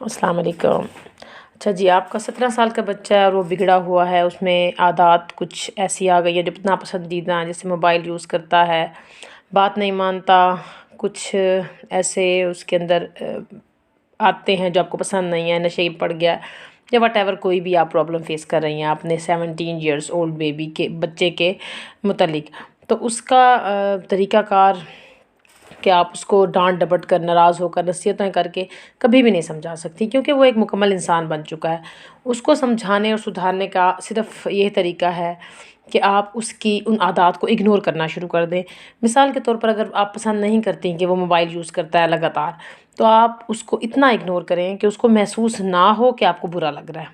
अस्सलाम वालेकुम। अच्छा जी, आपका 17 साल का बच्चा है और वो बिगड़ा हुआ है, उसमें आदत कुछ ऐसी आ गई है जो इतना पसंदीदा, जैसे मोबाइल यूज़ करता है, बात नहीं मानता, कुछ ऐसे उसके अंदर आते हैं जो आपको पसंद नहीं है, नशे में पड़ गया या वटेवर, कोई भी आप प्रॉब्लम फेस कर रही हैं अपने 17 ईयर्स ओल्ड बेबी के बच्चे के मुतल्लिक, तो उसका तरीक़ाकार कि आप उसको डांट डपट कर, नाराज़ होकर, नसीहतें करके कभी भी नहीं समझा सकती, क्योंकि वो एक मुकम्मल इंसान बन चुका है। उसको समझाने और सुधारने का सिर्फ़ यही तरीका है कि आप उसकी उन आदत को इग्नोर करना शुरू कर दें। मिसाल के तौर पर, अगर आप पसंद नहीं करती कि वो मोबाइल यूज़ करता है लगातार, तो आप उसको इतना इग्नोर करें कि उसको महसूस ना हो कि आपको बुरा लग रहा है।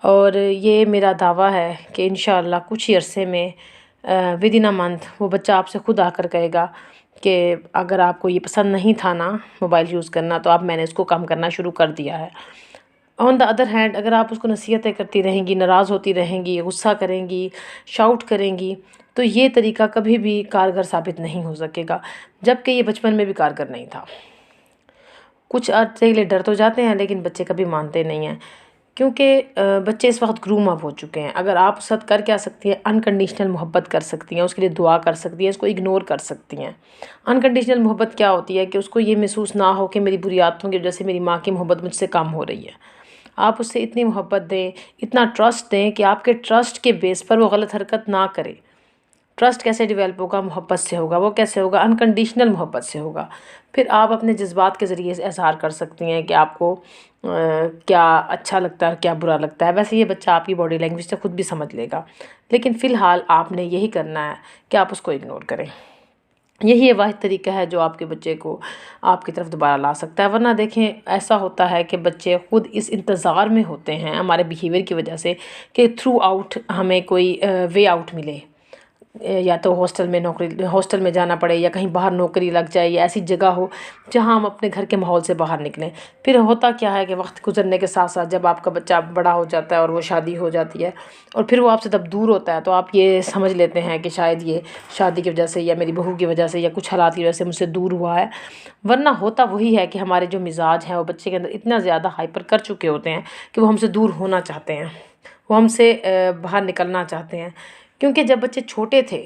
और ये मेरा दावा है कि इंशाअल्लाह कुछ ही अरसे में विदिन अ मंथ वो बच्चा आपसे खुद आकर कहेगा कि अगर आपको ये पसंद नहीं था ना मोबाइल यूज़ करना, तो अब मैंने इसको कम करना शुरू कर दिया है। ऑन द अदर हैंड, अगर आप उसको नसीहतें करती रहेंगी, नाराज़ होती रहेंगी, गुस्सा करेंगी, शाउट करेंगी, तो ये तरीका कभी भी कारगर साबित नहीं हो सकेगा, जबकि ये बचपन में भी कारगर नहीं था। कुछ अर्से के लिए डर तो जाते हैं, लेकिन बच्चे कभी मानते नहीं हैं, क्योंकि बच्चे इस वक्त ग्रूम अप हो चुके हैं। अगर आप उसके साथ कर क्या सकती हैं, अनकंडीशनल मोहब्बत कर सकती हैं, उसके लिए दुआ कर सकती हैं, इसको इग्नोर कर सकती हैं। अनकंडीशनल मोहब्बत क्या होती है कि उसको ये महसूस ना हो कि मेरी बुरी आदतों की वजह से मेरी माँ की मोहब्बत मुझसे कम हो रही है। आप उससे इतनी मोहब्बत दें, इतना ट्रस्ट दें कि आपके ट्रस्ट के बेस पर वो गलत हरकत ना करे। ट्रस्ट कैसे डेवलप होगा? मोहब्बत से होगा। वो कैसे होगा? अनकंडीशनल मोहब्बत से होगा। फिर आप अपने जज्बात के ज़रिए इज़हार कर सकती हैं कि आपको क्या अच्छा लगता है, क्या बुरा लगता है। वैसे ये बच्चा आपकी बॉडी लैंग्वेज से खुद भी समझ लेगा, लेकिन फ़िलहाल आपने यही करना है कि आप उसको इग्नोर करें। यही वाहिद तरीका है जो आपके बच्चे को आपकी तरफ दोबारा ला सकता है। वरना देखें, ऐसा होता है कि बच्चे खुद इस इंतज़ार में होते हैं हमारे बिहेवियर की वजह से कि थ्रू आउट हमें कोई वे आउट मिले, या तो हॉस्टल में जाना पड़े, या कहीं बाहर नौकरी लग जाए, या ऐसी जगह हो जहां हम अपने घर के माहौल से बाहर निकलें। फिर होता क्या है कि वक्त गुजरने के साथ साथ जब आपका बच्चा बड़ा हो जाता है और वो शादी हो जाती है और फिर वो आपसे तब दूर होता है, तो आप ये समझ लेते हैं कि शायद ये शादी की वजह से या मेरी बहू की वजह से या कुछ हालात की वजह से मुझसे दूर हुआ है। वरना होता वही है कि हमारे जो मिजाज हैं वो बच्चे के अंदर इतना ज़्यादा हाइपर कर चुके होते हैं कि वो हमसे दूर होना चाहते हैं, वो हमसे बाहर निकलना चाहते हैं। क्योंकि जब बच्चे छोटे थे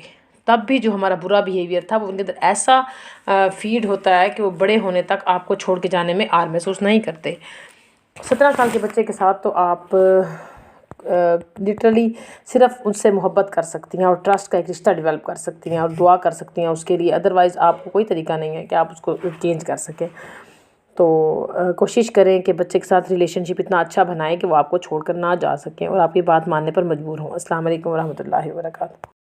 तब भी जो हमारा बुरा बिहेवियर था वो उनके अंदर ऐसा फ़ीड होता है कि वो बड़े होने तक आपको छोड़ के जाने में आर महसूस नहीं करते। 17 साल के बच्चे के साथ तो आप लिटरली सिर्फ उनसे मोहब्बत कर सकती हैं और ट्रस्ट का एक रिश्ता डेवलप कर सकती हैं और दुआ कर सकती हैं उसके लिए। अदरवाइज़ आपको कोई तरीका नहीं है कि आप उसको चेंज कर सकें। तो कोशिश करें कि बच्चे के साथ रिलेशनशिप इतना अच्छा बनाएं कि वो आपको छोड़कर ना जा सकें और आपकी बात मानने पर मजबूर हों। अस्सलाम वालेकुम व रहमतुल्लाहि व बरकातहू।